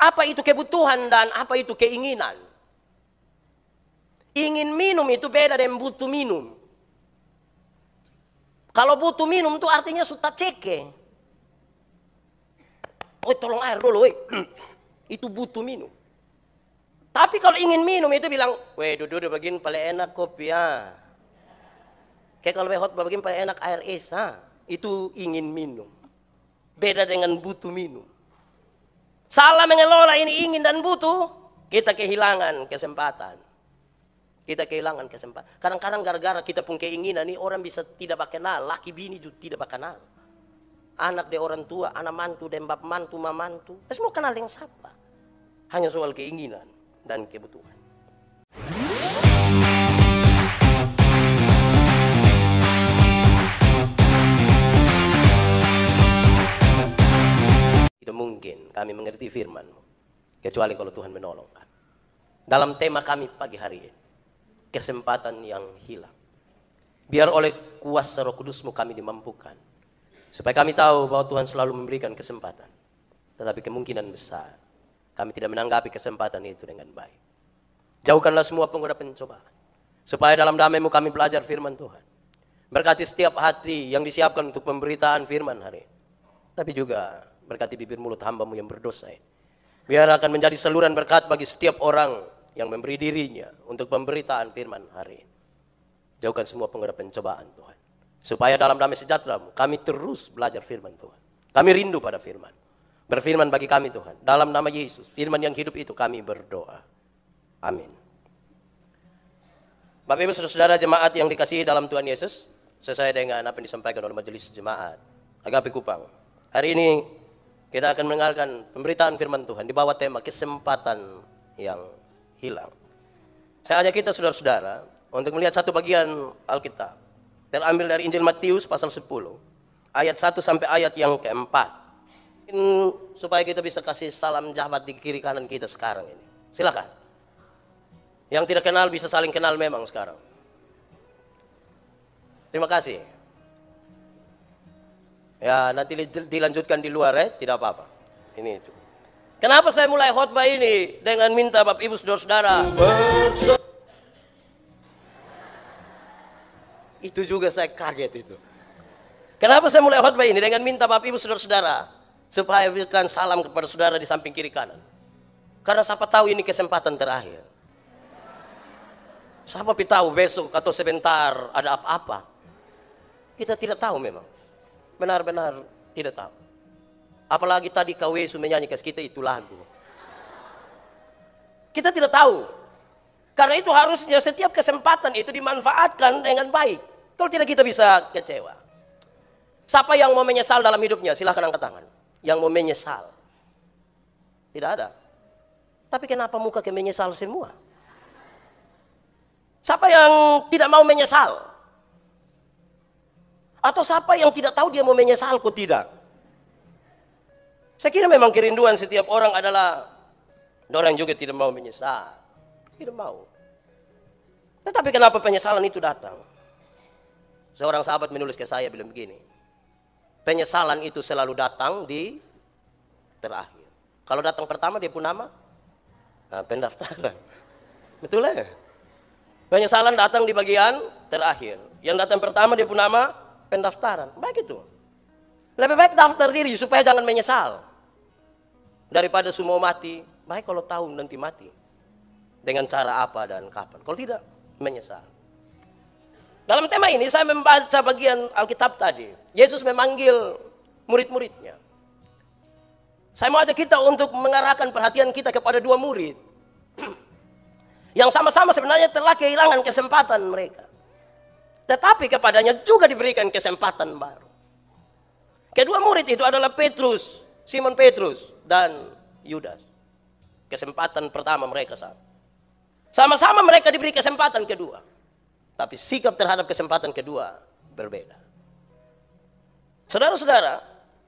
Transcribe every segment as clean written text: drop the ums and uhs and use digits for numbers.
apa itu kebutuhan dan apa itu keinginan. Ingin minum itu beda dengan butuh minum. Kalau butuh minum itu artinya sudah ceke. Oh tolong air dulu, itu butuh minum. Tapi kalau ingin minum itu bilang, weh duduk begini paling enak kopi ya. Kayak kalau hot begini paling enak air es, itu ingin minum. Beda dengan butuh minum. Salah mengelola ini ingin dan butuh, kita kehilangan kesempatan. Kita kehilangan kesempatan. Kadang-kadang gara-gara kita pun keinginan nih orang bisa tidak kenal, laki bini juga tidak kenal. Anak de orang tua, anak mantu dan bap mantu, mamantu, semua kenal yang siapa. Hanya soal keinginan dan kebutuhan. Tidak mungkin kami mengerti firman-Mu kecuali kalau Tuhan menolong kami. Dalam tema kami pagi hari ini, kesempatan yang hilang. Biar oleh kuasa Roh Kudus-Mu kami dimampukan. Supaya kami tahu bahwa Tuhan selalu memberikan kesempatan. Tetapi kemungkinan besar kami tidak menanggapi kesempatan itu dengan baik. Jauhkanlah semua penggoda pencobaan. Supaya dalam damai-Mu kami belajar firman Tuhan. Berkati setiap hati yang disiapkan untuk pemberitaan firman hari ini. Tapi juga berkati bibir mulut hamba-Mu yang berdosa ini. Biar akan menjadi saluran berkat bagi setiap orang yang memberi dirinya untuk pemberitaan firman hari ini. Jauhkan semua penggoda pencobaan Tuhan. Supaya dalam damai sejahtera-Mu kami terus belajar firman Tuhan. Kami rindu pada firman. Berfirman bagi kami Tuhan. Dalam nama Yesus, firman yang hidup itu kami berdoa. Amin. Bapak Ibu Saudara-saudara jemaat yang dikasihi dalam Tuhan Yesus, sesuai dengan apa yang disampaikan oleh majelis jemaat Agape Kupang. Hari ini kita akan mendengarkan pemberitaan firman Tuhan di bawah tema kesempatan yang hilang. Saya ajak kita saudara-saudara untuk melihat satu bagian Alkitab. Terambil dari Injil Matius pasal 10, ayat 1 sampai ayat yang keempat. Supaya kita bisa kasih salam jabat di kiri kanan kita sekarang ini. Silakan. Yang tidak kenal bisa saling kenal memang sekarang. Terima kasih. Ya nanti dilanjutkan di luar tidak apa-apa. Ini itu. Kenapa saya mulai khotbah ini dengan minta Bapak Ibu Saudara-saudara itu juga saya kaget itu. Kenapa saya mulai khotbah ini dengan minta Bapak Ibu Saudara-saudara supaya berikan salam kepada saudara di samping kiri kanan. Karena siapa tahu ini kesempatan terakhir. Siapa tahu besok atau sebentar ada apa-apa. Kita tidak tahu memang. Benar-benar tidak tahu. Apalagi tadi KW menyanyikan kita itu lagu. Kita tidak tahu. Karena itu harusnya setiap kesempatan itu dimanfaatkan dengan baik. Kalau tidak kita bisa kecewa. Siapa yang mau menyesal dalam hidupnya? Silahkan angkat tangan. Yang mau menyesal. Tidak ada. Tapi kenapa muka ke menyesal semua? Siapa yang tidak mau menyesal? Atau siapa yang tidak tahu dia mau menyesal kok tidak? Saya kira memang kerinduan setiap orang adalah orang juga tidak mau menyesal. Tidak mau. Tetapi kenapa penyesalan itu datang? Seorang sahabat menulis ke saya bilang begini. Penyesalan itu selalu datang di terakhir. Kalau datang pertama dia pun nama pendaftaran. Betul ya? Penyesalan datang di bagian terakhir. Yang datang pertama dia pun nama pendaftaran. Baik itu. Lebih baik daftar diri supaya jangan menyesal. Daripada semua mati. Baik kalau tahu nanti mati. Dengan cara apa dan kapan. Kalau tidak menyesal. Dalam tema ini saya membaca bagian Alkitab tadi. Yesus memanggil murid-muridnya. Saya mau ajak kita untuk mengarahkan perhatian kita kepada dua murid. Yang sama-sama sebenarnya telah kehilangan kesempatan mereka. Tetapi kepadanya juga diberikan kesempatan baru. Kedua murid itu adalah Petrus, Simon Petrus, dan Yudas. Kesempatan pertama mereka sama. Sama-sama mereka diberi kesempatan kedua. Tapi sikap terhadap kesempatan kedua berbeda. Saudara-saudara,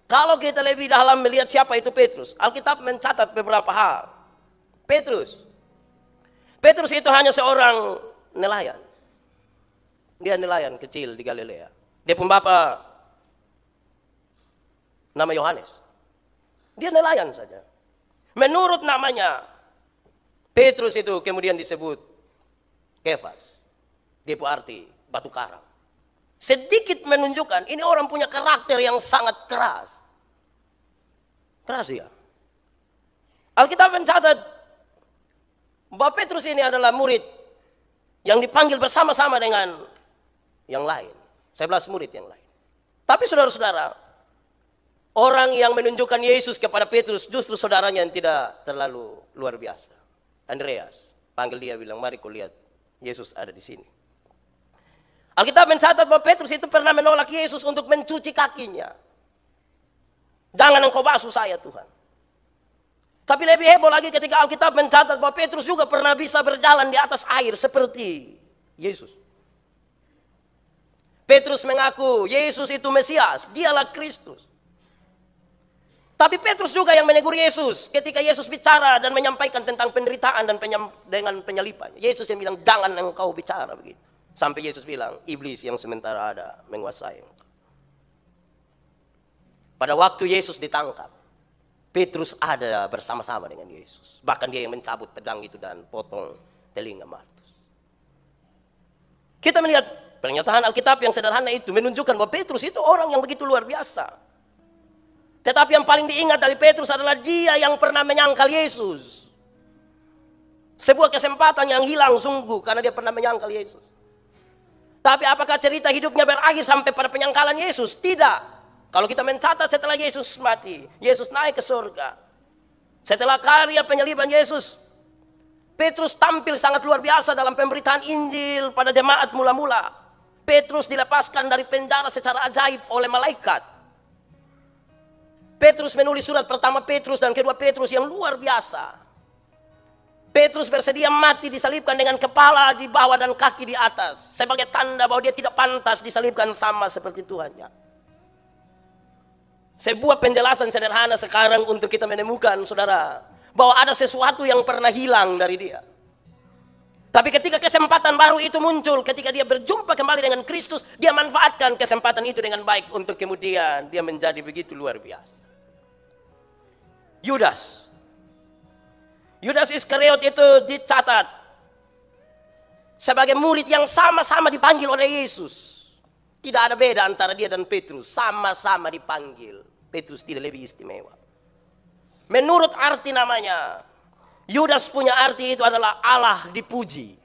kalau kita lebih dalam melihat siapa itu Petrus, Alkitab mencatat beberapa hal. Petrus itu hanya seorang nelayan. Dia nelayan kecil di Galilea. Dia pun bapa nama Yohanes. Dia nelayan saja. Menurut namanya, Petrus itu kemudian disebut Kefas. Dia arti batu karang. Sedikit menunjukkan ini orang punya karakter yang sangat keras. Keras ya. Alkitab mencatat bahwa Petrus ini adalah murid yang dipanggil bersama-sama dengan yang lain. 11 murid yang lain. Tapi saudara-saudara, orang yang menunjukkan Yesus kepada Petrus justru saudaranya yang tidak terlalu luar biasa. Andreas, panggil dia bilang, mari kau lihat Yesus ada di sini. Alkitab mencatat bahwa Petrus itu pernah menolak Yesus untuk mencuci kakinya. Jangan engkau basuh saya Tuhan. Tapi lebih heboh lagi ketika Alkitab mencatat bahwa Petrus juga pernah bisa berjalan di atas air seperti Yesus. Petrus mengaku Yesus itu Mesias, dialah Kristus. Tapi Petrus juga yang menegur Yesus ketika Yesus bicara dan menyampaikan tentang penderitaan dan dengan penyalipan. Yesus yang bilang, jangan engkau bicara begitu. Sampai Yesus bilang, iblis yang sementara ada menguasai engkau. Pada waktu Yesus ditangkap, Petrus ada bersama-sama dengan Yesus. Bahkan dia yang mencabut pedang itu dan potong telinga Malkus. Kita melihat pernyataan Alkitab yang sederhana itu menunjukkan bahwa Petrus itu orang yang begitu luar biasa. Tetapi yang paling diingat dari Petrus adalah dia yang pernah menyangkal Yesus. Sebuah kesempatan yang hilang sungguh karena dia pernah menyangkal Yesus. Tapi apakah cerita hidupnya berakhir sampai pada penyangkalan Yesus? Tidak. Kalau kita mencatat setelah Yesus mati, Yesus naik ke surga. Setelah karya penyaliban Yesus, Petrus tampil sangat luar biasa dalam pemberitaan Injil pada jemaat mula-mula. Petrus dilepaskan dari penjara secara ajaib oleh malaikat. Petrus menulis surat pertama Petrus dan kedua Petrus yang luar biasa. Petrus bersedia mati disalibkan dengan kepala di bawah dan kaki di atas. Sebagai tanda bahwa dia tidak pantas disalibkan sama seperti Tuhannya. Sebuah penjelasan sederhana sekarang untuk kita menemukan, saudara, bahwa ada sesuatu yang pernah hilang dari dia. Tapi ketika kesempatan baru itu muncul, ketika dia berjumpa kembali dengan Kristus, dia manfaatkan kesempatan itu dengan baik untuk kemudian dia menjadi begitu luar biasa. Yudas Iskariot itu dicatat sebagai murid yang sama-sama dipanggil oleh Yesus. Tidak ada beda antara dia dan Petrus, sama-sama dipanggil. Petrus tidak lebih istimewa. Menurut arti namanya, Yudas punya arti itu adalah Allah dipuji.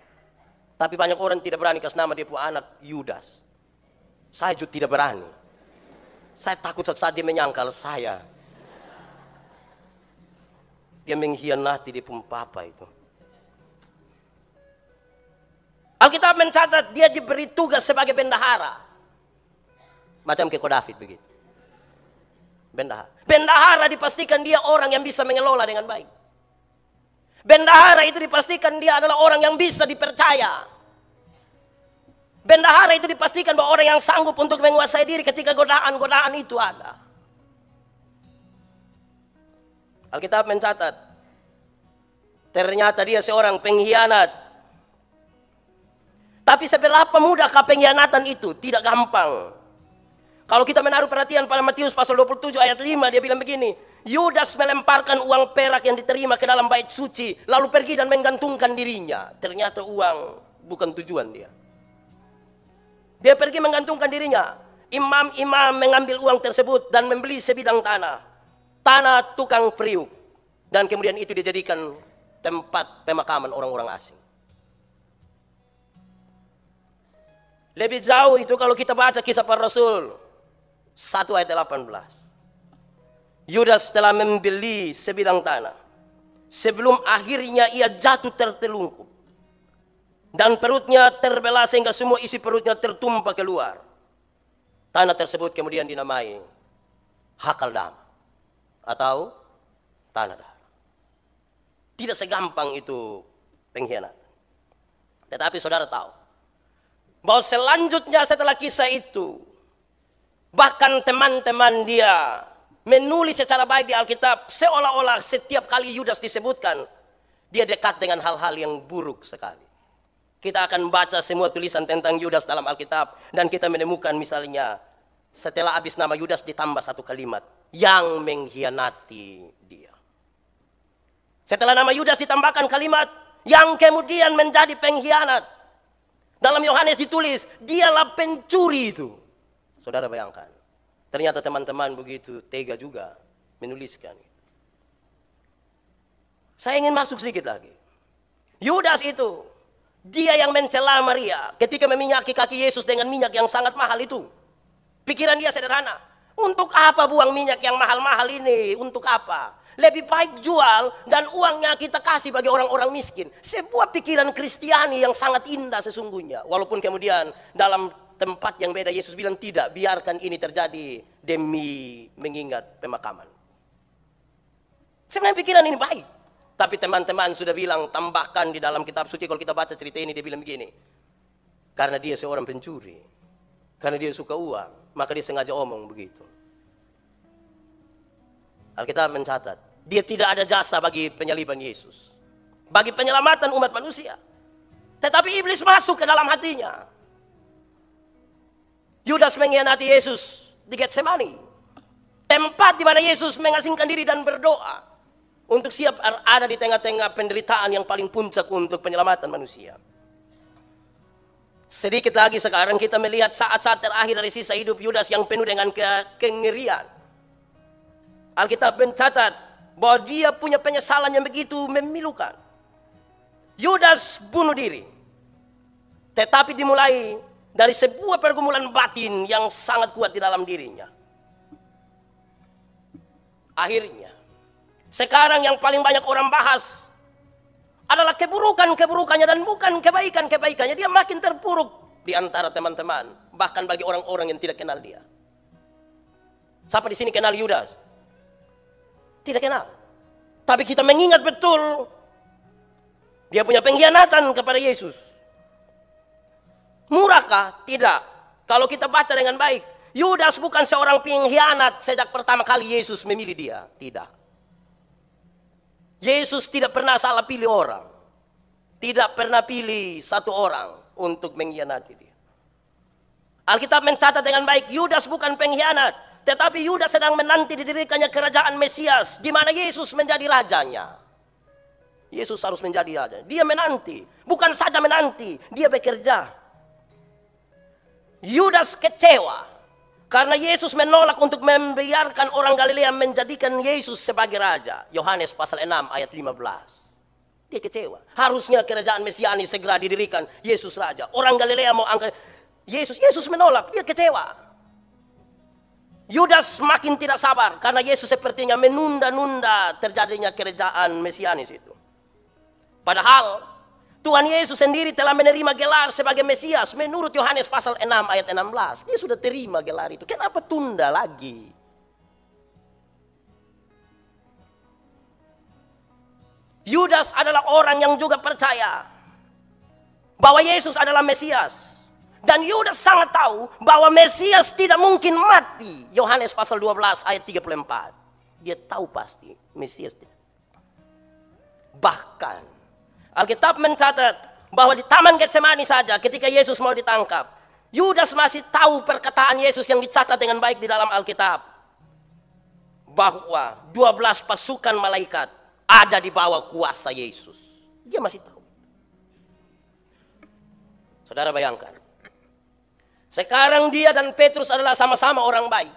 Tapi banyak orang tidak berani kasih nama dia punya anak Yudas. Saya juga tidak berani. Saya takut saat dia menyangkal saya. Dia mengkhianati dia pun papa itu. Alkitab mencatat dia diberi tugas sebagai bendahara. Macam Keko David begitu. Bendahara. Bendahara dipastikan dia orang yang bisa mengelola dengan baik. Bendahara itu dipastikan dia adalah orang yang bisa dipercaya. Bendahara itu dipastikan bahwa orang yang sanggup untuk menguasai diri ketika godaan-godaan itu ada. Alkitab mencatat, ternyata dia seorang pengkhianat. Tapi seberapa mudahkah pengkhianatan itu? Tidak gampang. Kalau kita menaruh perhatian pada Matius pasal 27 ayat 5, dia bilang begini, Yudas melemparkan uang perak yang diterima ke dalam bait suci, lalu pergi dan menggantungkan dirinya. Ternyata uang bukan tujuan dia. Dia pergi menggantungkan dirinya. Imam-imam mengambil uang tersebut dan membeli sebidang tanah. Tanah tukang periuk. Dan kemudian itu dijadikan tempat pemakaman orang-orang asing. Lebih jauh itu kalau kita baca kisah para Rasul 1 ayat 18. Yudas telah membeli sebidang tanah. Sebelum akhirnya ia jatuh tertelungkup. Dan perutnya terbelah sehingga semua isi perutnya tertumpah keluar. Tanah tersebut kemudian dinamai Hakaldama. Atau tanah darah. Tidak segampang itu pengkhianatan. Tetapi saudara tahu bahwa selanjutnya setelah kisah itu, bahkan teman-teman dia menulis secara baik di Alkitab, seolah-olah setiap kali Yudas disebutkan, dia dekat dengan hal-hal yang buruk sekali. Kita akan baca semua tulisan tentang Yudas dalam Alkitab, dan kita menemukan misalnya setelah habis nama Yudas ditambah satu kalimat, yang mengkhianati dia. Setelah nama Yudas ditambahkan kalimat yang kemudian menjadi pengkhianat. Dalam Yohanes ditulis, dialah pencuri itu. Saudara bayangkan. Ternyata teman-teman begitu tega juga menuliskan. Saya ingin masuk sedikit lagi. Yudas itu, dia yang mencela Maria ketika meminyaki kaki Yesus dengan minyak yang sangat mahal itu. Pikiran dia sederhana. Untuk apa buang minyak yang mahal-mahal ini? Untuk apa? Lebih baik jual dan uangnya kita kasih bagi orang-orang miskin. Sebuah pikiran Kristiani yang sangat indah sesungguhnya. Walaupun kemudian dalam tempat yang beda Yesus bilang tidak, biarkan ini terjadi demi mengingat pemakaman. Sebenarnya pikiran ini baik. Tapi teman-teman sudah bilang, tambahkan di dalam kitab suci. Kalau kita baca cerita ini dia bilang begini. Karena dia seorang pencuri. Karena dia suka uang. Maka dia sengaja omong begitu. Alkitab mencatat, dia tidak ada jasa bagi penyaliban Yesus, bagi penyelamatan umat manusia. Tetapi iblis masuk ke dalam hatinya. Yudas mengkhianati Yesus di Getsemani, tempat di mana Yesus mengasingkan diri dan berdoa untuk siap ada di tengah-tengah penderitaan yang paling puncak untuk penyelamatan manusia. Sedikit lagi sekarang kita melihat saat-saat terakhir dari sisa hidup Yudas yang penuh dengan kengerian. Alkitab mencatat bahwa dia punya penyesalan yang begitu memilukan. Yudas bunuh diri. Tetapi dimulai dari sebuah pergumulan batin yang sangat kuat di dalam dirinya. Akhirnya, sekarang yang paling banyak orang bahas adalah keburukan-keburukannya dan bukan kebaikan-kebaikannya. Dia makin terpuruk di antara teman-teman, bahkan bagi orang-orang yang tidak kenal dia. Siapa di sini kenal Yudas? Tidak kenal. Tapi kita mengingat betul dia punya pengkhianatan kepada Yesus. Murahkah? Tidak. Kalau kita baca dengan baik, Yudas bukan seorang pengkhianat sejak pertama kali Yesus memilih dia. Tidak. Yesus tidak pernah salah pilih orang. Tidak pernah pilih satu orang untuk mengkhianati dia. Alkitab mencatat dengan baik, Yudas bukan pengkhianat. Tetapi Yudas sedang menanti didirikannya kerajaan Mesias, di mana Yesus menjadi rajanya. Yesus harus menjadi raja. Dia menanti, bukan saja menanti, dia bekerja. Yudas kecewa karena Yesus menolak untuk membiarkan orang Galilea menjadikan Yesus sebagai raja. Yohanes pasal 6 ayat 15. Dia kecewa. Harusnya kerajaan Mesianis segera didirikan, Yesus raja. Orang Galilea mau angkat Yesus, Yesus menolak, dia kecewa. Yudas makin tidak sabar karena Yesus sepertinya menunda-nunda terjadinya kerajaan Mesianis itu. Padahal Tuhan Yesus sendiri telah menerima gelar sebagai Mesias menurut Yohanes pasal 6 ayat 16. Dia sudah terima gelar itu. Kenapa tunda lagi? Yudas adalah orang yang juga percaya bahwa Yesus adalah Mesias. Dan Yudas sangat tahu bahwa Mesias tidak mungkin mati. Yohanes pasal 12 ayat 34. Dia tahu pasti Mesias tidak. Bahkan Alkitab mencatat bahwa di Taman Getsemani saja ketika Yesus mau ditangkap, Yudas masih tahu perkataan Yesus yang dicatat dengan baik di dalam Alkitab. Bahwa 12 pasukan malaikat ada di bawah kuasa Yesus. Dia masih tahu. Saudara bayangkan. Sekarang dia dan Petrus adalah sama-sama orang baik.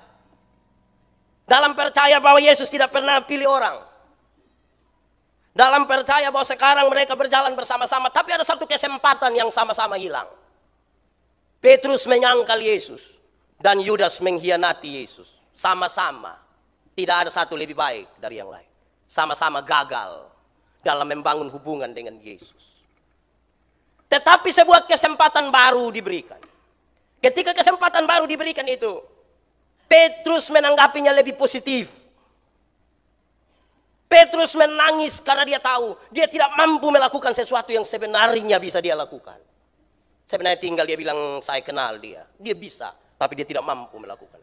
Dalam percaya bahwa Yesus tidak pernah pilih orang. Dalam percaya bahwa sekarang mereka berjalan bersama-sama. Tapi ada satu kesempatan yang sama-sama hilang. Petrus menyangkal Yesus. Dan Yudas mengkhianati Yesus. Sama-sama. Tidak ada satu lebih baik dari yang lain. Sama-sama gagal dalam membangun hubungan dengan Yesus. Tetapi sebuah kesempatan baru diberikan. Ketika kesempatan baru diberikan itu, Petrus menanggapinya lebih positif. Petrus menangis karena dia tahu dia tidak mampu melakukan sesuatu yang sebenarnya bisa dia lakukan. Sebenarnya tinggal dia bilang saya kenal dia. Dia bisa, tapi dia tidak mampu melakukan.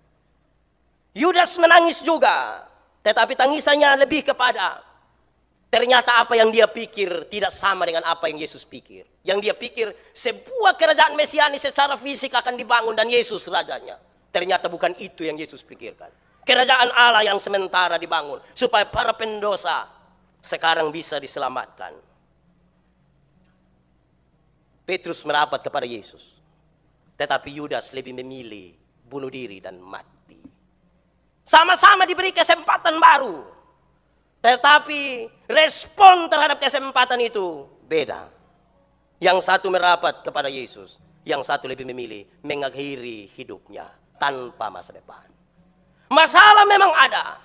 Yudas menangis juga, tetapi tangisannya lebih kepada ternyata apa yang dia pikir tidak sama dengan apa yang Yesus pikir. Yang dia pikir sebuah kerajaan Mesianis secara fisik akan dibangun dan Yesus rajanya. Ternyata bukan itu yang Yesus pikirkan. Kerajaan Allah yang sementara dibangun supaya para pendosa sekarang bisa diselamatkan. Petrus merapat kepada Yesus. Tetapi Yudas lebih memilih bunuh diri dan mati. Sama-sama diberi kesempatan baru. Tetapi respon terhadap kesempatan itu beda. Yang satu merapat kepada Yesus. Yang satu lebih memilih mengakhiri hidupnya tanpa masa depan. Masalah memang ada.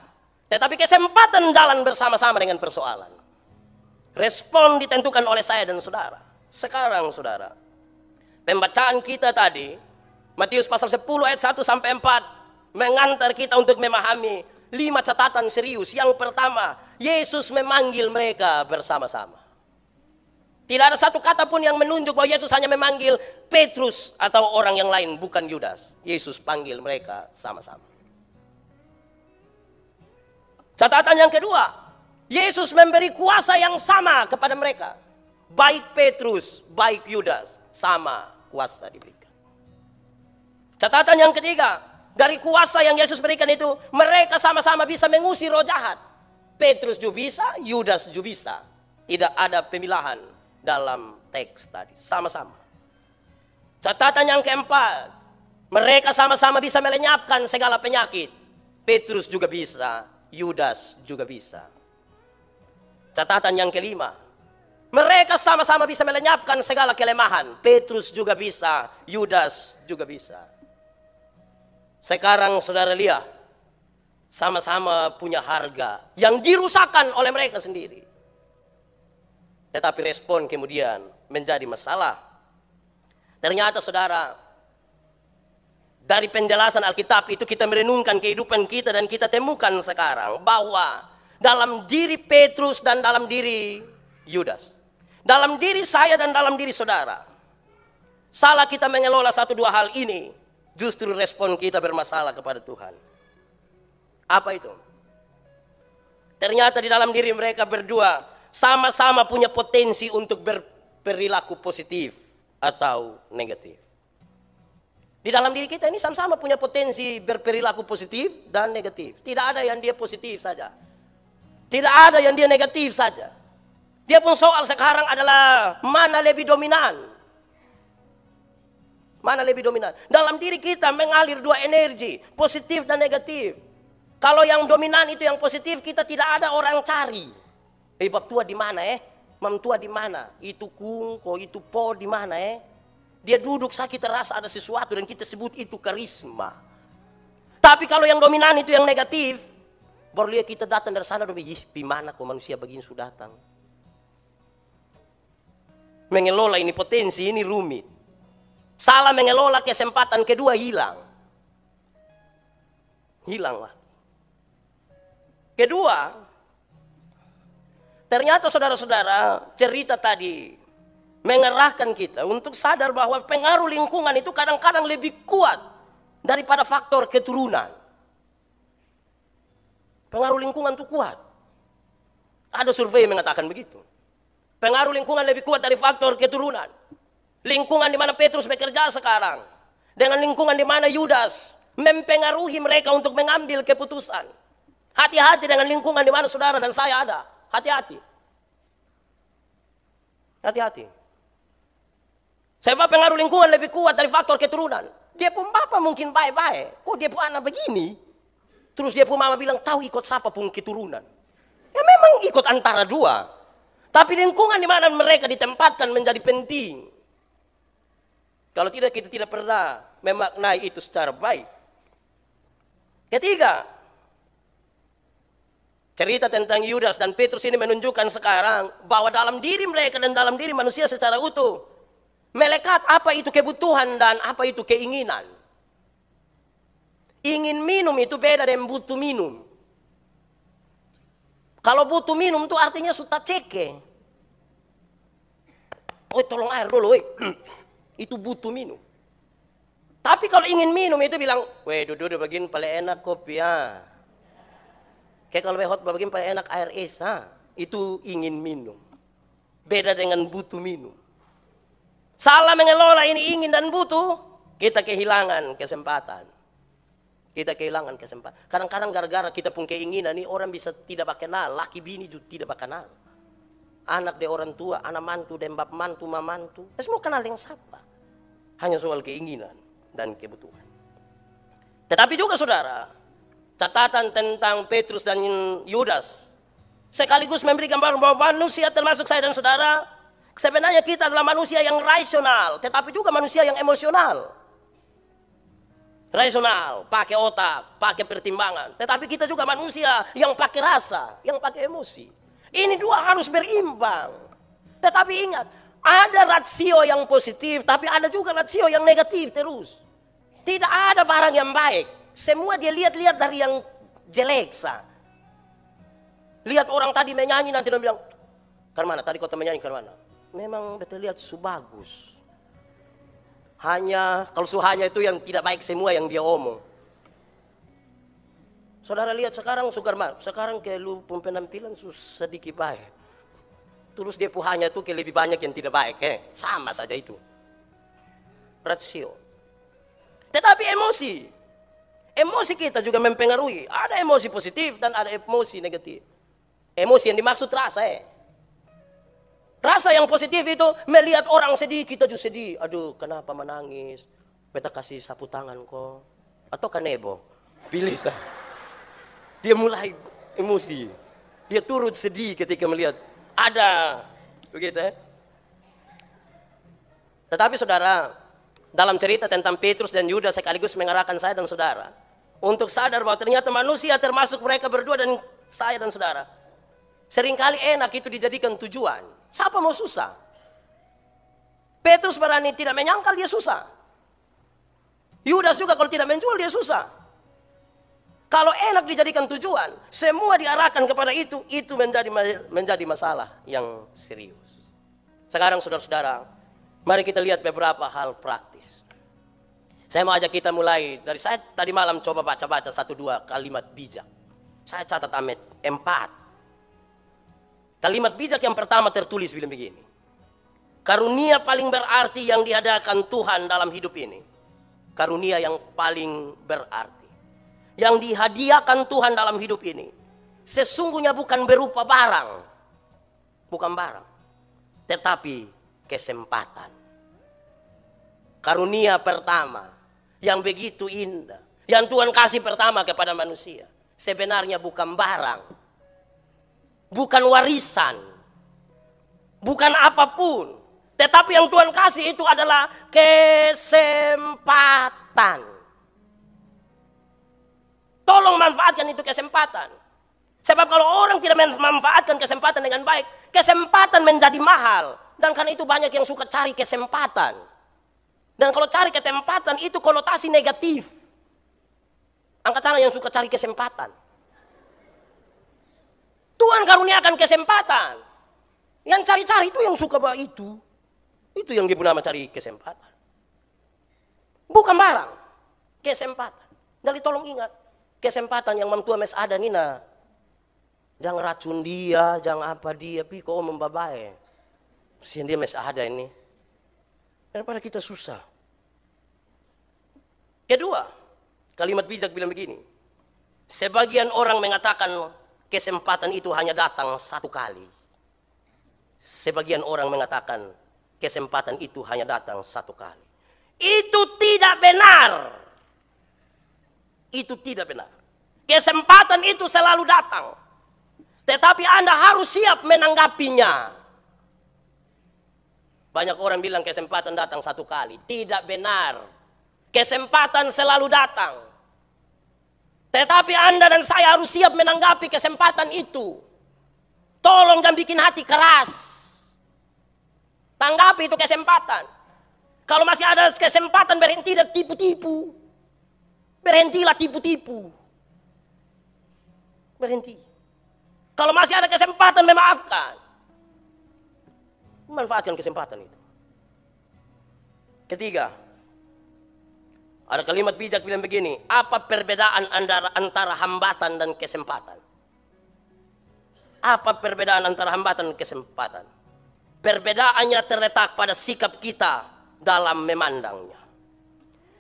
Tetapi kesempatan jalan bersama-sama dengan persoalan. Respon ditentukan oleh saya dan saudara. Sekarang saudara, pembacaan kita tadi, Matius pasal 10 ayat 1 sampai 4, mengantar kita untuk memahami 5 catatan serius. Yang pertama, Yesus memanggil mereka bersama-sama. Tidak ada satu kata pun yang menunjuk bahwa Yesus hanya memanggil Petrus atau orang yang lain, bukan Yudas. Yesus panggil mereka sama-sama. Catatan yang kedua, Yesus memberi kuasa yang sama kepada mereka. Baik Petrus, baik Yudas, sama kuasa diberikan. Catatan yang ketiga, dari kuasa yang Yesus berikan itu, mereka sama-sama bisa mengusir roh jahat. Petrus juga bisa, Yudas juga bisa. Tidak ada pemilahan dalam teks tadi, sama-sama. Catatan yang keempat, mereka sama-sama bisa melenyapkan segala penyakit. Petrus juga bisa, Yudas juga bisa. Catatan yang kelima, mereka sama-sama bisa melenyapkan segala kelemahan. Petrus juga bisa, Yudas juga bisa. Sekarang saudara lihat, sama-sama punya harga yang dirusakkan oleh mereka sendiri. Tetapi respon kemudian menjadi masalah. Ternyata saudara, dari penjelasan Alkitab itu kita merenungkan kehidupan kita dan kita temukan sekarang bahwa dalam diri Petrus dan dalam diri Yudas, dalam diri saya dan dalam diri saudara, salah kita mengelola satu dua hal ini, justru respon kita bermasalah kepada Tuhan. Apa itu? Ternyata di dalam diri mereka berdua sama-sama punya potensi untuk berperilaku positif atau negatif. Di dalam diri kita ini sama-sama punya potensi berperilaku positif dan negatif. Tidak ada yang dia positif saja. Tidak ada yang dia negatif saja. Dia pun soal sekarang adalah mana lebih dominan. Mana lebih dominan. Dalam diri kita mengalir dua energi, positif dan negatif. Kalau yang dominan itu yang positif, kita tidak ada orang cari. Bab tua di mana Mam tua di mana? Itu kungko, itu po di mana Dia duduk saja kita rasa ada sesuatu dan kita sebut itu karisma. Tapi kalau yang dominan itu yang negatif, baru lihat kita datang dari sana, di mana kok manusia begini sudah datang. Mengelola ini potensi, ini rumit. Salah mengelola kesempatan kedua hilang. Hilanglah. Kedua, ternyata saudara-saudara, cerita tadi mengerahkan kita untuk sadar bahwa pengaruh lingkungan itu kadang-kadang lebih kuat daripada faktor keturunan. Pengaruh lingkungan itu kuat. Ada survei yang mengatakan begitu. Pengaruh lingkungan lebih kuat dari faktor keturunan. Lingkungan di mana Petrus bekerja sekarang, dengan lingkungan di mana Yudas mempengaruhi mereka untuk mengambil keputusan. Hati-hati dengan lingkungan di mana saudara dan saya ada. Hati-hati. Hati-hati. Sebab pengaruh lingkungan lebih kuat dari faktor keturunan. Dia pun bapak mungkin baik-baik. Kok dia pun anak begini? Terus dia pun mama bilang, tahu ikut siapa pun keturunan. Ya memang ikut antara dua. Tapi lingkungan di mana mereka ditempatkan menjadi penting. Kalau tidak, kita tidak pernah memaknai itu secara baik. Ketiga, cerita tentang Yudas dan Petrus ini menunjukkan sekarang bahwa dalam diri mereka dan dalam diri manusia secara utuh melekat apa itu kebutuhan dan apa itu keinginan. Ingin minum itu beda dengan butuh minum. Kalau butuh minum itu artinya sudah ceke. Oh tolong air dulu, itu butuh minum. Tapi kalau ingin minum itu bilang, weh duduk bagian paling enak kopi ya. Kayak kalau hot bagian paling enak air es, itu ingin minum. Beda dengan butuh minum. Salah mengelola ini ingin dan butuh, kita kehilangan kesempatan. Kita kehilangan kesempatan. Kadang-kadang gara-gara kita pun keinginan nih, orang bisa tidak kenal, laki bini juga tidak kenal. Anak de orang tua, anak mantu dan bap mantu, mamantu, semua kenal yang siapa. Hanya soal keinginan dan kebutuhan. Tetapi juga saudara, catatan tentang Petrus dan Yudas sekaligus memberi gambaran bahwa manusia termasuk saya dan saudara, sebenarnya kita adalah manusia yang rasional, tetapi juga manusia yang emosional. Rasional, pakai otak, pakai pertimbangan. Tetapi kita juga manusia yang pakai rasa, yang pakai emosi. Ini dua harus berimbang. Tetapi ingat, ada rasio yang positif, tapi ada juga rasio yang negatif terus. Tidak ada barang yang baik. Semua dia lihat-lihat dari yang jelek. Lihat orang tadi menyanyi, nanti dia bilang, "Karmana, tadi kau menyanyi karmana?" Memang betul lihat bagus. Hanya, kalau hanya itu yang tidak baik semua yang dia omong. Saudara lihat sekarang sekarang ke lu penampilan sedikit baik. Terus dia hanya itu ke lebih banyak yang tidak baik. Sama saja itu. Rasio. Tetapi emosi. Emosi kita juga mempengaruhi. Ada emosi positif dan ada emosi negatif. Emosi yang dimaksud rasa. Rasa yang positif itu melihat orang sedih, kita juga sedih. Aduh, kenapa menangis? Beta kasih sapu tangan kok. Atau kanebo. Pilih sah. Dia mulai emosi. Dia turut sedih ketika melihat ada begitu. Tetapi saudara, dalam cerita tentang Petrus dan Yudas sekaligus mengarahkan saya dan saudara untuk sadar bahwa ternyata manusia termasuk mereka berdua dan saya dan saudara. Seringkali enak itu dijadikan tujuan. Siapa mau susah? Petrus berani tidak menyangkal dia susah. Yudas juga kalau tidak menjual dia susah. Kalau enak dijadikan tujuan, semua diarahkan kepada itu menjadi masalah yang serius. Sekarang saudara-saudara, mari kita lihat beberapa hal praktis. Saya mau ajak kita mulai dari saya tadi malam coba baca-baca 1-2 kalimat bijak. Saya catat 4. Kalimat bijak yang pertama tertulis bilang begini. Karunia paling berarti yang dihadiahkan Tuhan dalam hidup ini. Karunia yang paling berarti yang dihadiahkan Tuhan dalam hidup ini sesungguhnya bukan berupa barang, bukan barang, tetapi kesempatan. Karunia pertama yang begitu indah, yang Tuhan kasih pertama kepada manusia, sebenarnya bukan barang, bukan warisan, bukan apapun, tetapi yang Tuhan kasih itu adalah kesempatan. Tolong manfaatkan itu kesempatan. Sebab kalau orang tidak memanfaatkan kesempatan dengan baik, kesempatan menjadi mahal. Dan karena itu banyak yang suka cari kesempatan. Dan kalau cari kesempatan itu konotasi negatif. Angkat tangan yang suka cari kesempatan. Tuhan karuniakan kesempatan. Yang cari-cari itu yang suka bawa itu. Itu yang dia nama cari kesempatan. Bukan barang. Kesempatan. Jadi tolong ingat. Kesempatan yang mamtua mes ada nina. Jangan racun dia, jangan apa dia, pi kau membabae. Sian dia mes ada ini. Daripada kita susah. Kedua, kalimat bijak bilang begini. Sebagian orang mengatakan kesempatan itu hanya datang satu kali. Sebagian orang mengatakan kesempatan itu hanya datang satu kali. Itu tidak benar. Itu tidak benar. Kesempatan itu selalu datang. Tetapi Anda harus siap menanggapinya. Banyak orang bilang kesempatan datang satu kali. Tidak benar. Kesempatan selalu datang. Tetapi Anda dan saya harus siap menanggapi kesempatan itu. Tolong jangan bikin hati keras. Tanggapi itu kesempatan. Kalau masih ada kesempatan berhenti dan tipu-tipu. Berhentilah tipu-tipu. Berhenti. Kalau masih ada kesempatan memaafkan. Manfaatkan kesempatan itu. Ketiga. Ada kalimat bijak bilang begini. Apa perbedaan antara hambatan dan kesempatan? Apa perbedaan antara hambatan dan kesempatan? Perbedaannya terletak pada sikap kita dalam memandangnya.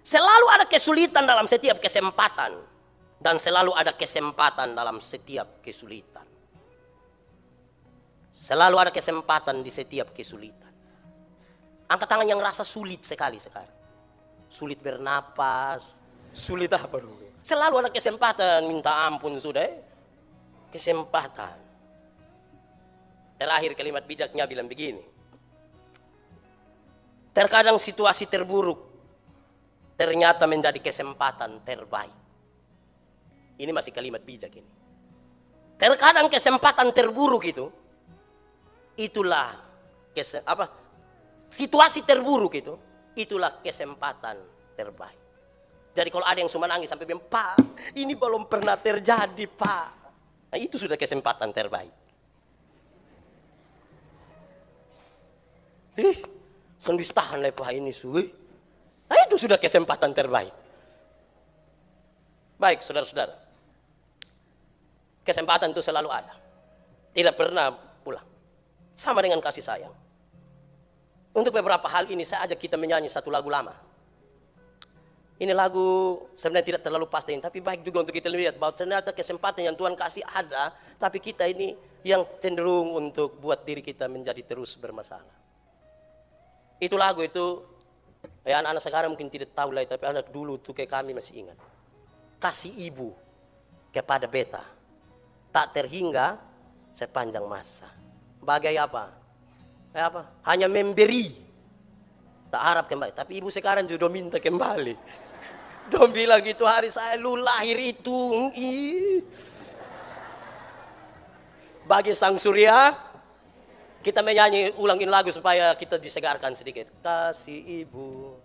Selalu ada kesulitan dalam setiap kesempatan. Dan selalu ada kesempatan dalam setiap kesulitan. Selalu ada kesempatan di setiap kesulitan. Angkat tangan yang rasa sulit sekali sekarang. Sulit bernapas. Sulit apa dulu? Selalu ada kesempatan, minta ampun sudah. Kesempatan. Terakhir kalimat bijaknya bilang begini. Terkadang situasi terburuk ternyata menjadi kesempatan terbaik. Ini masih kalimat bijak ini. Terkadang kesempatan terburuk itu, itulah situasi terburuk itu, itulah kesempatan terbaik. Jadi kalau ada yang cuma nangis sampai bilang, Pak, ini belum pernah terjadi, Pak. Nah, itu sudah kesempatan terbaik. Sendiri tahan lah Pak ini suwe. Nah, itu sudah kesempatan terbaik. Baik, saudara-saudara. Kesempatan itu selalu ada. Tidak pernah pulang. Sama dengan kasih sayang. Untuk beberapa hal ini saya ajak kita menyanyi satu lagu lama. Ini lagu sebenarnya tidak terlalu pasti, tapi baik juga untuk kita lihat bahwa ternyata kesempatan yang Tuhan kasih ada, tapi kita ini yang cenderung untuk buat diri kita menjadi terus bermasalah. Itu lagu itu, ya anak-anak sekarang mungkin tidak tahu lah, tapi anak dulu tuh kayak kami masih ingat. Kasih ibu kepada beta tak terhingga sepanjang masa. Bagai apa? Hanya memberi, tak harap kembali. Tapi ibu sekarang juga minta kembali. Dong bilang gitu, hari saya lu lahir itu. Bagi sang surya, kita menyanyi ulangin lagu supaya kita disegarkan sedikit. Kasih ibu.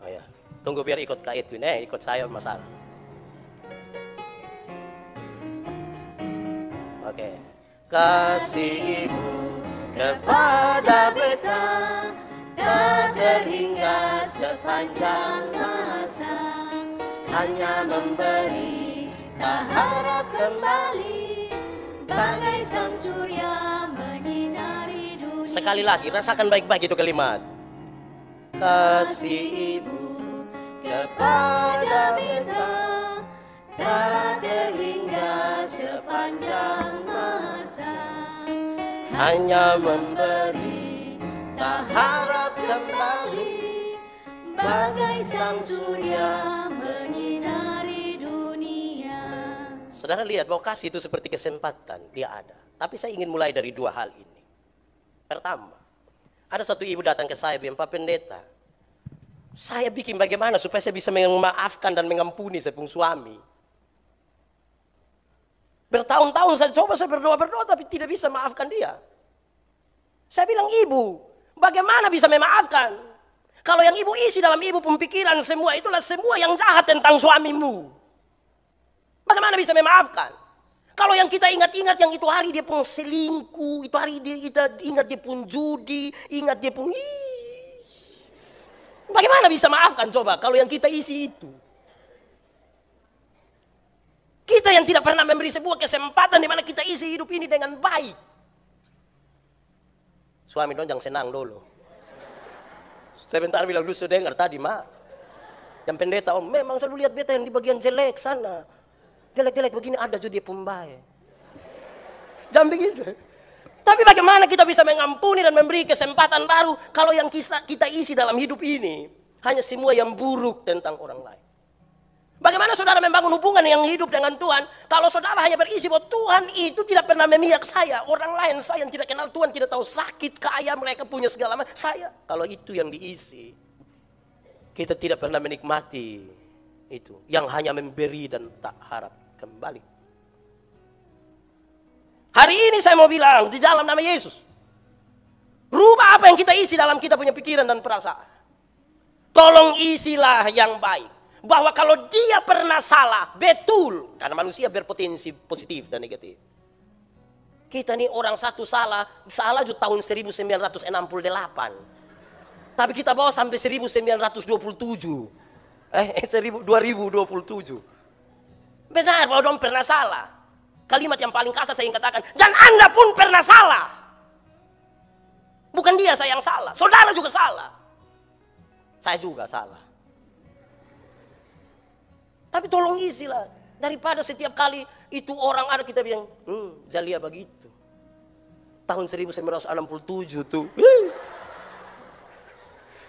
Oh ya, tunggu biar ikut Kak Edwin, ikut saya masalah. Oke. Kasih ibu kepada beta tak terhingga sepanjang masa, hanya memberi tak harap kembali, bagai sang surya menyinari dunia. Sekali lagi rasakan baik-baik itu kalimat. Kasih ibu kepada beta tak terhingga sepanjang masa, hanya memberi tak harap kembali, bagai sang surya menyinari dunia. Saudara lihat bahwa kasih itu seperti kesempatan, dia ada. Tapi saya ingin mulai dari dua hal ini. Pertama, ada satu ibu datang ke saya bilang, Pak Pendeta, saya bikin bagaimana supaya saya bisa memaafkan dan mengampuni saya punya suami. Bertahun-tahun saya berdoa tapi tidak bisa maafkan dia. Saya bilang, ibu, bagaimana bisa memaafkan? Kalau yang ibu isi dalam ibu pemikiran semua itulah semua yang jahat tentang suamimu. Bagaimana bisa memaafkan? Kalau yang kita ingat-ingat yang itu hari dia pun selingkuh, itu hari kita ingat dia pun judi, ingat dia pun bagaimana bisa maafkan coba kalau yang kita isi itu? Kita yang tidak pernah memberi sebuah kesempatan di mana kita isi hidup ini dengan baik. Suami dong jangan senang dulu. Sebentar bilang, lu sudah dengar tadi, Mak. Yang pendeta, memang selalu lihat beta yang di bagian jelek sana. Jelek-jelek begini ada juga dia pembaik. Jangan begitu. Tapi bagaimana kita bisa mengampuni dan memberi kesempatan baru kalau yang kita isi dalam hidup ini hanya semua yang buruk tentang orang lain. Bagaimana saudara membangun hubungan yang hidup dengan Tuhan kalau saudara hanya berisi bahwa Tuhan itu tidak pernah memihak saya. Orang lain saya yang tidak kenal Tuhan, tidak tahu sakit, kaya, mereka punya segala macam. Saya, kalau itu yang diisi, kita tidak pernah menikmati itu. Yang hanya memberi dan tak harap kembali. Hari ini saya mau bilang di dalam nama Yesus, rubah apa yang kita isi dalam kita punya pikiran dan perasaan. Tolong isilah yang baik. Bahwa kalau dia pernah salah, betul. Karena manusia berpotensi positif dan negatif. Kita nih orang satu salah juga tahun 1968. Tapi kita bawa sampai 1927. 2027. Benar bahwa dong pernah salah. Kalimat yang paling kasar saya ingin katakan, dan Anda pun pernah salah. Bukan dia saya yang salah, saudara juga salah. Saya juga salah. Tapi tolong isilah. Daripada setiap kali itu orang ada kita bilang, Jalia begitu. Tahun 1967 tuh.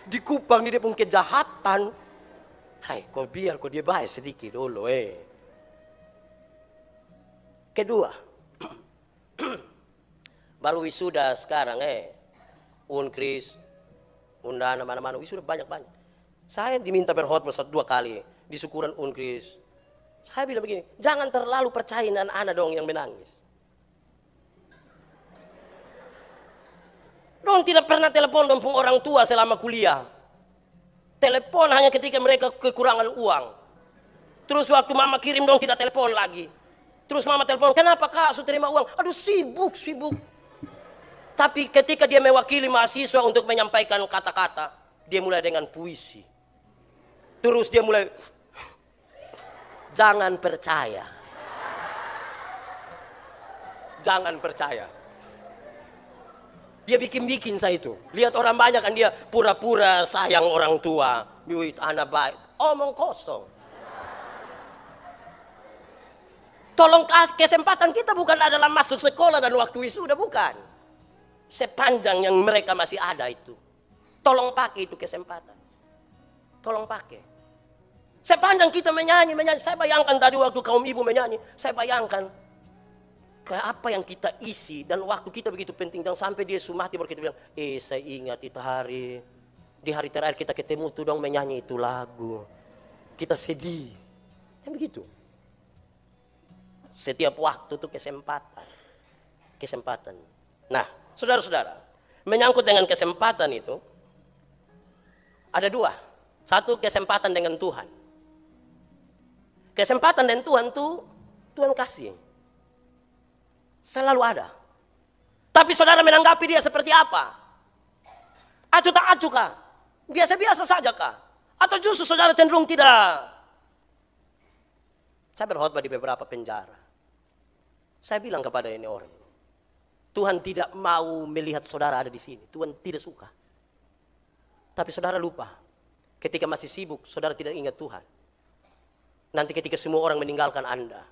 Di Kupang dia pun kejahatan. Hai, kau biar kau dia baik sedikit dulu Kedua, baru wisuda sekarang Unkris, Undana, mana-mana wisuda banyak-banyak. Saya diminta berkhotbah 1-2 kali di syukuran Unkris. Saya bilang begini, jangan terlalu percaya anak-anak dong yang menangis. Dong tidak pernah telepon dong orang tua selama kuliah. Telepon hanya ketika mereka kekurangan uang. Terus waktu mama kirim dong tidak telepon lagi. Terus mama telepon, kenapa kak sudah terima uang? Aduh sibuk. Tapi ketika dia mewakili mahasiswa untuk menyampaikan kata-kata, dia mulai dengan puisi. Terus dia mulai, jangan percaya. Jangan percaya. Dia bikin saya itu. Lihat orang banyak kan dia pura-pura sayang orang tua. Duit anak baik. Omong kosong. Tolong kesempatan kita bukan adalah masuk sekolah dan waktu wisuda, bukan. Sepanjang yang mereka masih ada itu. Tolong pakai itu kesempatan. Tolong pakai. Sepanjang kita menyanyi. Saya bayangkan tadi waktu kaum ibu menyanyi. Saya bayangkan. Apa yang kita isi dan waktu kita begitu penting. Dan sampai dia sumati baru kita bilang, saya ingat itu hari. Di hari terakhir kita ketemu tuh dong menyanyi itu lagu. Kita sedih. Kan begitu. Setiap waktu tuh kesempatan. Kesempatan. Nah, saudara-saudara. Menyangkut dengan kesempatan itu. Ada 2. Satu, kesempatan dengan Tuhan. Kesempatan dengan Tuhan tuh Tuhan kasih. Selalu ada. Tapi saudara menanggapi dia seperti apa? Acuh tak acuh kah? Biasa-biasa saja kah? Atau justru saudara cenderung tidak? Saya berkhotbah di beberapa penjara. Saya bilang kepada ini orang, Tuhan tidak mau melihat saudara ada di sini. Tuhan tidak suka. Tapi saudara lupa. Ketika masih sibuk, saudara tidak ingat Tuhan. Nanti ketika semua orang meninggalkan Anda,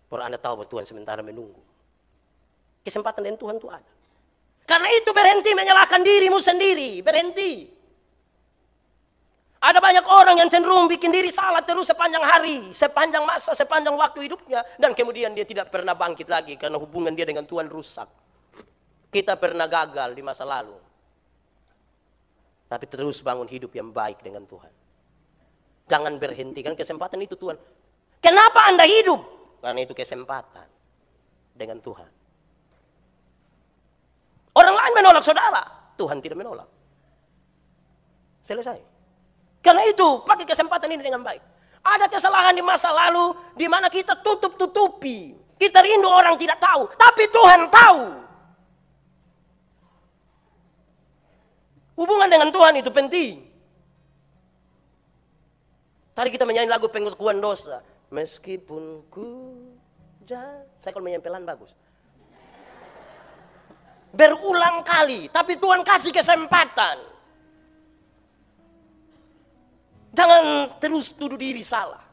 baru Anda tahu bahwa Tuhan sementara menunggu. Kesempatan dengan Tuhan itu ada. Karena itu berhenti menyalahkan dirimu sendiri. Berhenti. Ada banyak orang yang cenderung bikin diri salah terus sepanjang hari. Sepanjang masa, sepanjang waktu hidupnya. Dan kemudian dia tidak pernah bangkit lagi. Karena hubungan dia dengan Tuhan rusak. Kita pernah gagal di masa lalu. Tapi terus bangun hidup yang baik dengan Tuhan. Jangan berhenti. Kan kesempatan itu Tuhan. Kenapa Anda hidup? Karena itu kesempatan dengan Tuhan. Orang lain menolak saudara, Tuhan tidak menolak. Selesai. Karena itu, pakai kesempatan ini dengan baik. Ada kesalahan di masa lalu, di mana kita tutup-tutupi. Kita rindu orang tidak tahu, tapi Tuhan tahu. Hubungan dengan Tuhan itu penting. Tadi kita menyanyi lagu pengakuan dosa. Meskipun saya kalau menyanyi pelan bagus. Berulang kali, tapi Tuhan kasih kesempatan. Jangan terus tuduh diri salah.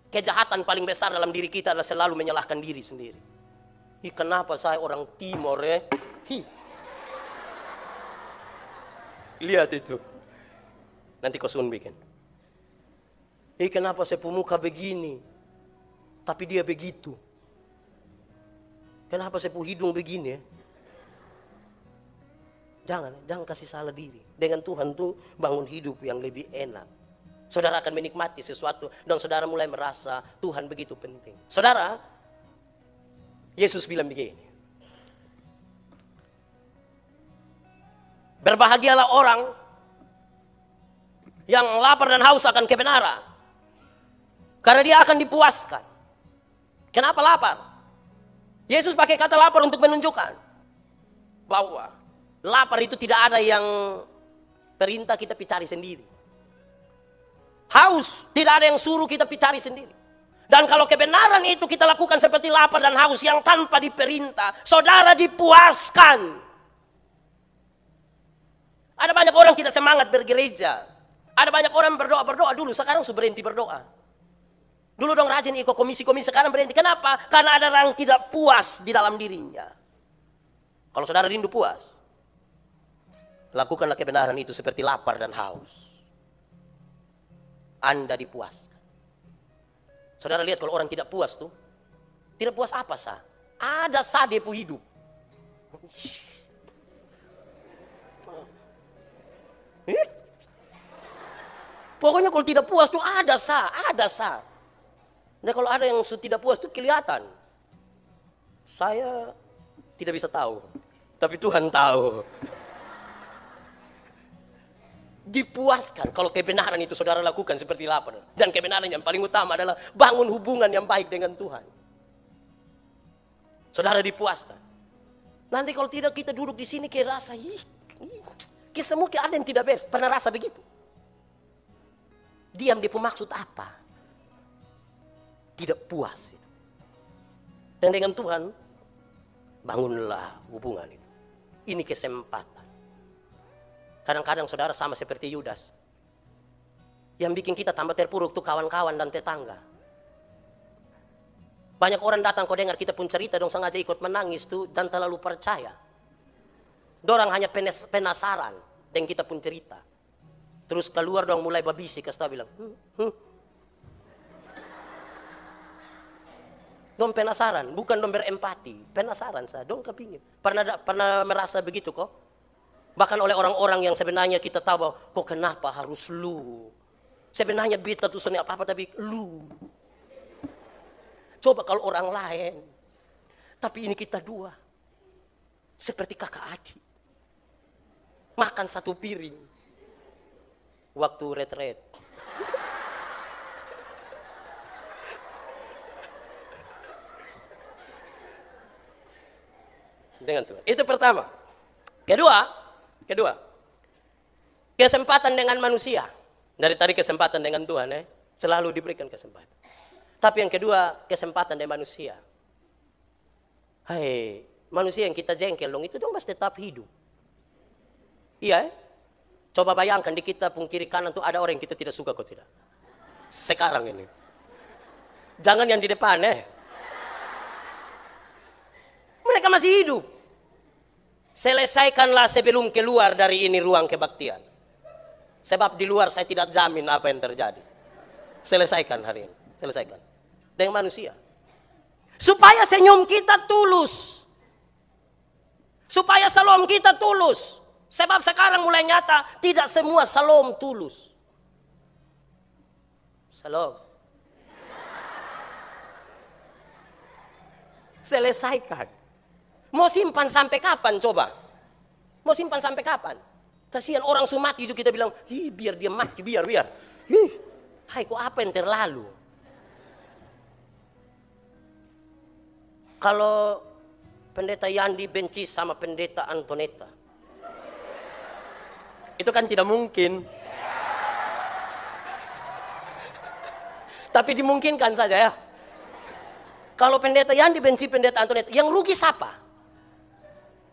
Kejahatan paling besar dalam diri kita adalah selalu menyalahkan diri sendiri. Kenapa saya orang Timor Lihat itu. Nanti kau sun bikin. Kenapa saya pemuka begini, tapi dia begitu. Kenapa saya hidung begini Jangan kasih salah diri. Dengan Tuhan tuh bangun hidup yang lebih enak. Saudara akan menikmati sesuatu dan saudara mulai merasa Tuhan begitu penting. Saudara, Yesus bilang begini. Berbahagialah orang yang lapar dan haus akan kebenaran. Karena dia akan dipuaskan. Kenapa lapar? Yesus pakai kata lapar untuk menunjukkan bahwa lapar itu tidak ada yang perintah kita cari sendiri. Haus, tidak ada yang suruh kita cari sendiri. Dan kalau kebenaran itu kita lakukan seperti lapar dan haus yang tanpa diperintah, saudara dipuaskan. Ada banyak orang tidak semangat bergereja. Ada banyak orang berdoa dulu, sekarang sudah berhenti berdoa. Dulu dong rajin ikut komisi-komisi, sekarang berhenti. Kenapa? Karena ada orang tidak puas di dalam dirinya. Kalau saudara rindu puas, lakukanlah kebenaran itu seperti lapar dan haus. Anda dipuaskan. Saudara lihat kalau orang tidak puas tuh, tidak puas apa sah? Ada sah dia pu hidup. Pokoknya kalau tidak puas tuh ada sah, ada sah. Nah kalau ada yang tidak puas tuh kelihatan. Saya tidak bisa tahu, tapi Tuhan tahu. Dipuaskan kalau kebenaran itu saudara lakukan seperti lapar. Dan kebenaran yang paling utama adalah bangun hubungan yang baik dengan Tuhan. Saudara dipuaskan. Nanti kalau tidak kita duduk di sini kayak rasa, kita semua ada yang tidak beres. Pernah rasa begitu? Diam dia maksud apa? Tidak puas. Dan dengan Tuhan, bangunlah hubungan itu. Ini kesempatan. Kadang-kadang saudara sama seperti Yudas. Yang bikin kita tambah terpuruk tuh kawan-kawan dan tetangga. Banyak orang datang kau dengar kita pun cerita dong sengaja ikut menangis tuh dan terlalu percaya. Dorang hanya penasaran dan kita pun cerita. Terus keluar dong mulai babisi kasih tahu bilang. Dong penasaran, bukan dong berempati, penasaran saya, dong kepingin. Pernah merasa begitu kok? Bahkan oleh orang-orang yang sebenarnya kita tahu bahwa, kok kenapa harus lu? Sebenarnya beta tuh seni apa-apa tapi lu. Coba kalau orang lain, tapi ini kita dua. Seperti kakak adik. Makan satu piring. Waktu retret. Dengan Tuhan. Itu pertama. Kedua, kesempatan dengan manusia. Dari tadi kesempatan dengan Tuhan, selalu diberikan kesempatan. Tapi yang kedua, kesempatan dengan manusia. Hai, manusia yang kita jengkel dong, itu dong masih tetap hidup. Iya, Coba bayangkan di kita pun kiri kanan tuh ada orang yang kita tidak suka kok tidak. Sekarang ini. Jangan yang di depan Mereka masih hidup. Selesaikanlah sebelum keluar dari ini ruang kebaktian. Sebab di luar saya tidak jamin apa yang terjadi. Selesaikan hari ini. Selesaikan. Dengan manusia. Supaya senyum kita tulus. Supaya salam kita tulus. Sebab sekarang mulai nyata tidak semua salam tulus. Salam. Selesaikan. Mau simpan sampai kapan coba? Mau simpan sampai kapan? Kasihan orang mati itu kita bilang, biar dia mati, biar. Hai, kok apa yang terlalu? Kalau pendeta Yandi benci sama pendeta Antonetta, itu kan tidak mungkin. Tapi dimungkinkan saja ya. Kalau pendeta Yandi benci pendeta Antonetta, yang rugi siapa?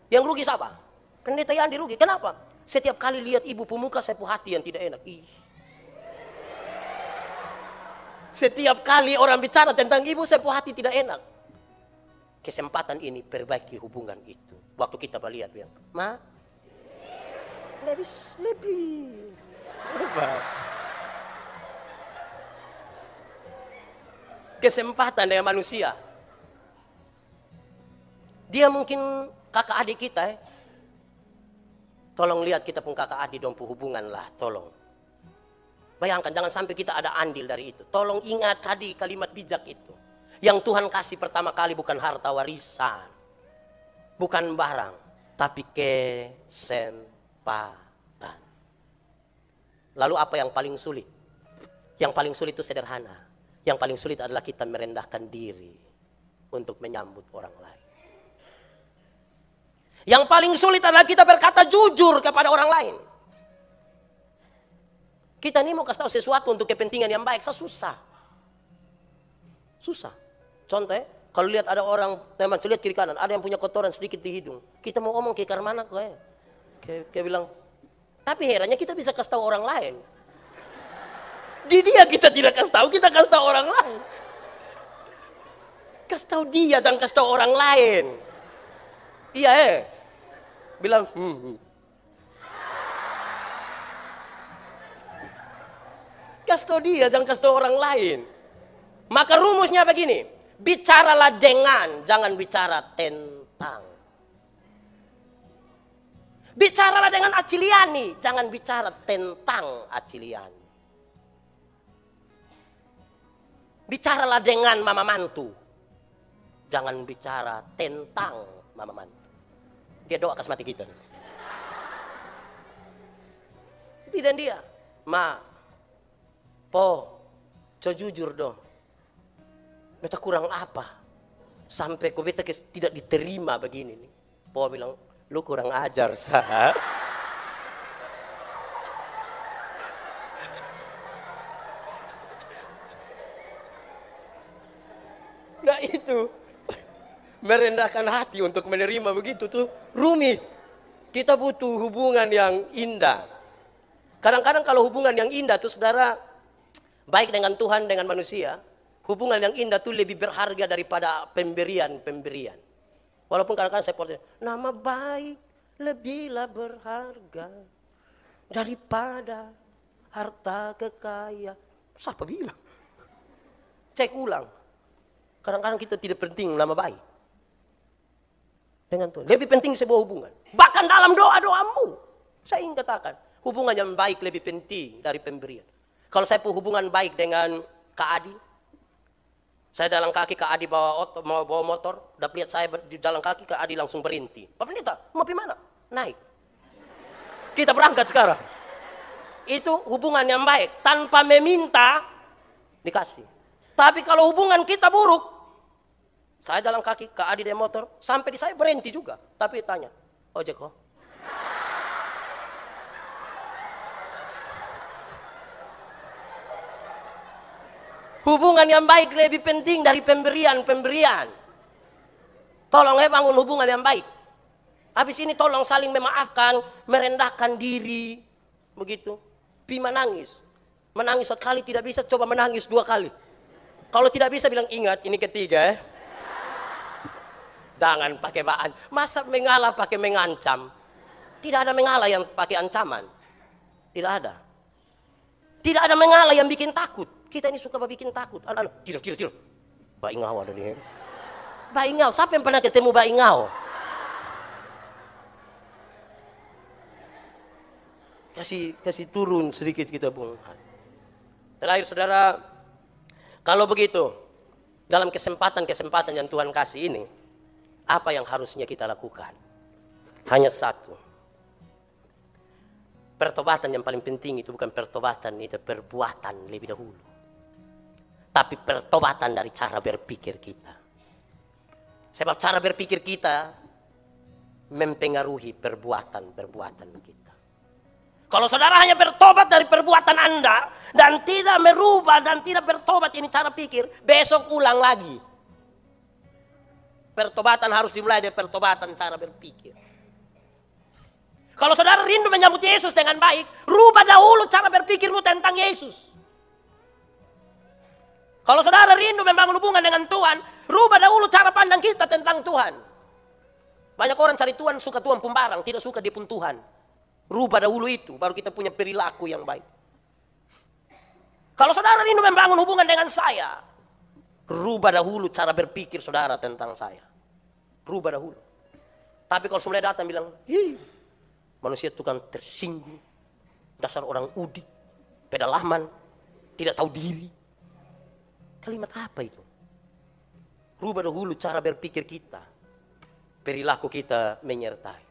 Yang rugi siapa? Pendeta Yandi rugi. Kenapa? Setiap kali lihat ibu pemuka saya hati yang tidak enak. Setiap kali orang bicara tentang ibu saya hati tidak enak. Kesempatan ini perbaiki hubungan itu. Waktu kita melihat bilang, Ma, lebih. Kesempatan dengan manusia. Dia mungkin kakak adik kita Tolong lihat kita pun kakak adik dong hubungan lah, tolong. Bayangkan jangan sampai kita ada andil dari itu. Tolong ingat tadi kalimat bijak itu. Yang Tuhan kasih pertama kali bukan harta warisan. Bukan barang, tapi kesempatan. Lalu apa yang paling sulit? Yang paling sulit itu sederhana. Yang paling sulit adalah kita merendahkan diri untuk menyambut orang lain. Yang paling sulit adalah kita berkata jujur kepada orang lain. Kita ini mau kasih tahu sesuatu untuk kepentingan yang baik, susah. Susah. Contoh kalau lihat ada orang, teman lihat kiri kanan, ada yang punya kotoran sedikit di hidung. Kita mau ngomong ke mana kok Kayak bilang, tapi herannya kita bisa kasih tahu orang lain. Di dia kita tidak kasih tahu, kita kasih tahu orang lain. Kasih tahu dia, jangan kasih tahu orang lain. Iya bilang kasih tahu dia, jangan kasih tahu orang lain. Maka rumusnya begini, bicaralah dengan, jangan bicara tentang. Bicaralah dengan Aciliani, jangan bicara tentang Aciliani. Bicaralah dengan mama mantu, jangan bicara tentang mama mantu. Dia doa kasih mati kita. Dan dia, ma, po, jujur dong. Beta kurang apa? Sampai kau beta tidak diterima begini nih. Po bilang, lu kurang ajar, sah. Nah itu merendahkan hati untuk menerima begitu tuh rumit. Kita butuh hubungan yang indah. Kadang-kadang kalau hubungan yang indah tuh saudara, baik dengan Tuhan dengan manusia, hubungan yang indah tuh lebih berharga daripada pemberian. Walaupun kadang-kadang saya percaya, nama baik lebihlah berharga daripada harta kekayaan. Siapa bilang? Cek ulang. Kadang-kadang kita tidak penting nama baik dengan Tuhan. Lebih penting sebuah hubungan. Bahkan dalam doa-doamu, saya ingin katakan, hubungan yang baik lebih penting dari pemberian. Kalau saya punya hubungan baik dengan Kak Adi, saya jalan kaki, Kak Adi mau bawa motor, udah lihat saya di jalan kaki, Kak Adi langsung berhenti. Pak Pendeta, mau pergi mana? Naik. Kita berangkat sekarang. Itu hubungan yang baik, tanpa meminta dikasih. Tapi kalau hubungan kita buruk, saya jalan kaki, Kak Adi dari motor, sampai di saya berhenti juga. Tapi tanya, ojek kok? Hubungan yang baik lebih penting dari pemberian. Tolong bangun hubungan yang baik. Habis ini tolong saling memaafkan, merendahkan diri. Begitu. Pi menangis. Menangis sekali tidak bisa, coba menangis 2 kali. Kalau tidak bisa bilang ingat, ini ketiga. Jangan pakai bahan. Masa mengalah pakai mengancam? Tidak ada mengalah yang pakai ancaman. Tidak ada. Tidak ada mengalah yang bikin takut. Kita ini suka bikin takut. Anak-anak, tidak. Baingau ada nih. Baingau, siapa yang pernah ketemu baingau? Kasih turun sedikit kita, Bung. Terakhir saudara, kalau begitu, dalam kesempatan yang Tuhan kasih ini, apa yang harusnya kita lakukan? Hanya satu. Pertobatan yang paling penting itu bukan pertobatan, itu perbuatan lebih dahulu. Tapi pertobatan dari cara berpikir kita. Sebab cara berpikir kita mempengaruhi perbuatan kita. Kalau saudara hanya bertobat dari perbuatan Anda dan tidak merubah dan tidak bertobat ini cara pikir, besok ulang lagi. Pertobatan harus dimulai dari pertobatan cara berpikir. Kalau saudara rindu menyambut Yesus dengan baik, rubah dahulu cara berpikirmu tentang Yesus. Kalau saudara rindu membangun hubungan dengan Tuhan, rubah dahulu cara pandang kita tentang Tuhan. Banyak orang cari Tuhan, suka Tuhan pembarang, tidak suka dia pun Tuhan. Rubah dahulu itu, baru kita punya perilaku yang baik. Kalau saudara rindu membangun hubungan dengan saya, rubah dahulu cara berpikir saudara tentang saya. Rubah dahulu. Tapi kalau mulai datang bilang, manusia itu kan tersinggung, dasar orang udik, pedalaman, tidak tahu diri. Kalimat apa itu? Rubah dahulu cara berpikir kita, perilaku kita menyertai.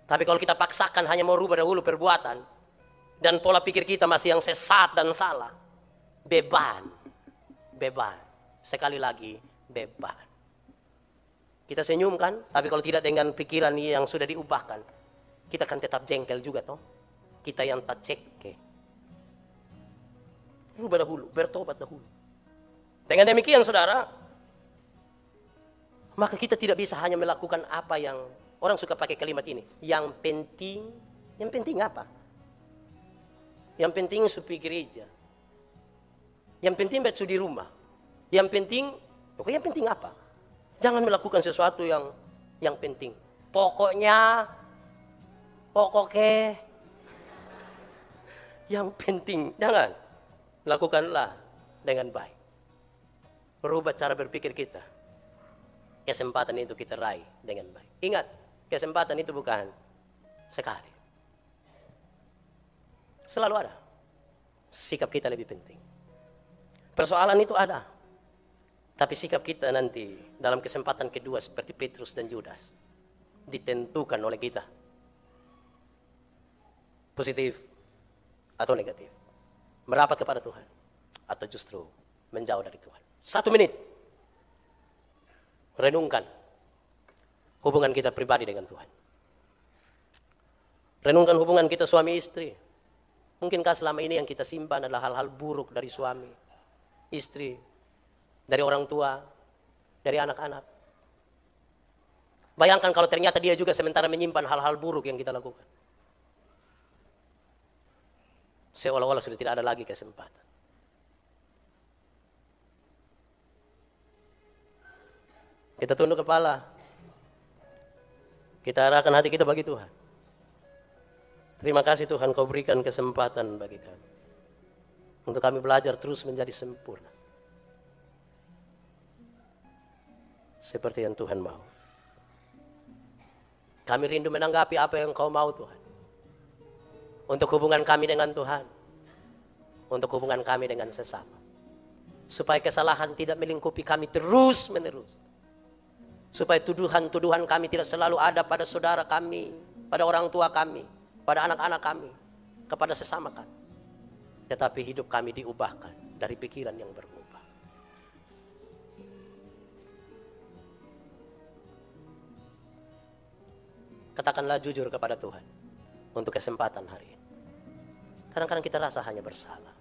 Tapi kalau kita paksakan hanya mau rubah dahulu perbuatan, dan pola pikir kita masih yang sesat dan salah, beban. Sekali lagi, beban. Kita senyum kan, tapi kalau tidak dengan pikiran yang sudah diubahkan, kita akan tetap jengkel juga toh. Kita yang tak cek. Rubah dahulu, bertobat dahulu. Dengan demikian saudara, maka kita tidak bisa hanya melakukan apa yang orang suka pakai kalimat ini. Yang penting apa? Yang penting pergi gereja. Yang penting baca di rumah. Yang penting Oke, yang penting apa? Jangan melakukan sesuatu yang penting. Pokoknya yang penting, jangan. Lakukanlah dengan baik. Rubah cara berpikir kita. Kesempatan itu kita raih dengan baik. Ingat, kesempatan itu bukan sekali. Selalu ada. Sikap kita lebih penting. Persoalan itu ada. Tapi sikap kita nanti dalam kesempatan kedua seperti Petrus dan Yudas ditentukan oleh kita. Positif atau negatif. Merapat kepada Tuhan atau justru menjauh dari Tuhan. 1 menit. Renungkan hubungan kita pribadi dengan Tuhan. Renungkan hubungan kita suami istri. Mungkinkah selama ini yang kita simpan adalah hal-hal buruk dari suami, istri, dari orang tua, dari anak-anak. Bayangkan kalau ternyata dia juga sementara menyimpan hal-hal buruk yang kita lakukan. Seolah-olah sudah tidak ada lagi kesempatan. Kita tunduk kepala. Kita arahkan hati kita bagi Tuhan. Terima kasih Tuhan, Kau berikan kesempatan bagi kami. Untuk kami belajar terus menjadi sempurna. Seperti yang Tuhan mau. Kami rindu menanggapi apa yang Kau mau Tuhan. Untuk hubungan kami dengan Tuhan. Untuk hubungan kami dengan sesama. Supaya kesalahan tidak melingkupi kami terus menerus. Supaya tuduhan-tuduhan kami tidak selalu ada pada saudara kami, pada orang tua kami, pada anak-anak kami, kepada sesama kami. Tetapi hidup kami diubahkan dari pikiran yang berubah. Katakanlah jujur kepada Tuhan untuk kesempatan hari ini. Kadang-kadang kita rasa hanya bersalah.